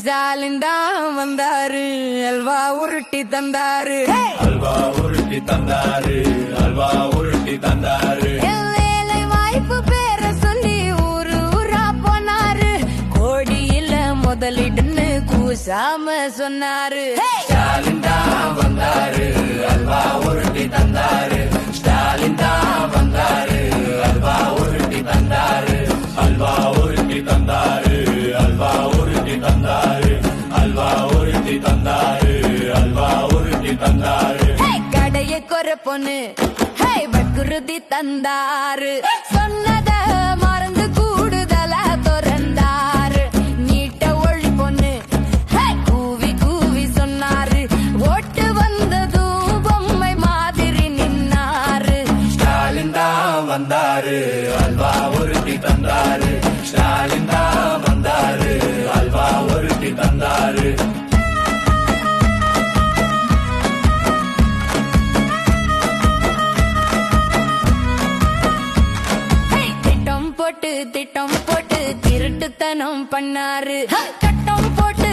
ஸ்டாலின் தான் வந்தாரு, அல்வா உருட்டி தந்தாரு, அல்வா உருட்டி தந்தாரு, அல்வா உருட்டி தந்தாரு. வேலை வாய்ப்பு பேர சொல்லி ஊரு ஊரா போனாரு, கோடியில முதலிடுன்னு கூசாம சொன்னாரு. ஸ்டாலின் தான் வந்தாரு, அல்வா உருட்டி தந்தாரு. ஸ்டாலின் தான் வந்தாரு, அல்வா உருட்டி தந்தாரு, அல்வா உருட்டி தந்தாரு, அல்வா உருட்டி தந்தாரு, அல்வா உருட்டி தந்தாரு, அல்வா உருட்டி தந்தாரு. கடைய குறை பொண்ணு வக்குறுதி தந்தாரு, சொன்னத மறந்து கூடுதலா திறந்தாரு. நீட்ட ஒளி பொண்ணு கூவி கூவி சொன்னாரு, ஓட்டு வந்ததும் பொம்மை மாதிரி நின்னாரு. ஸ்டாலின் தான் வந்தாரு, அல்வா உருட்டி தந்தாரு. ஸ்டாலின் தான் வந்தாரு, அல்வா உருட்டி தந்தாரு. திட்டம் போட்டு திருட்டுத்தனம் பண்ணாரு, கட்டம் போட்டு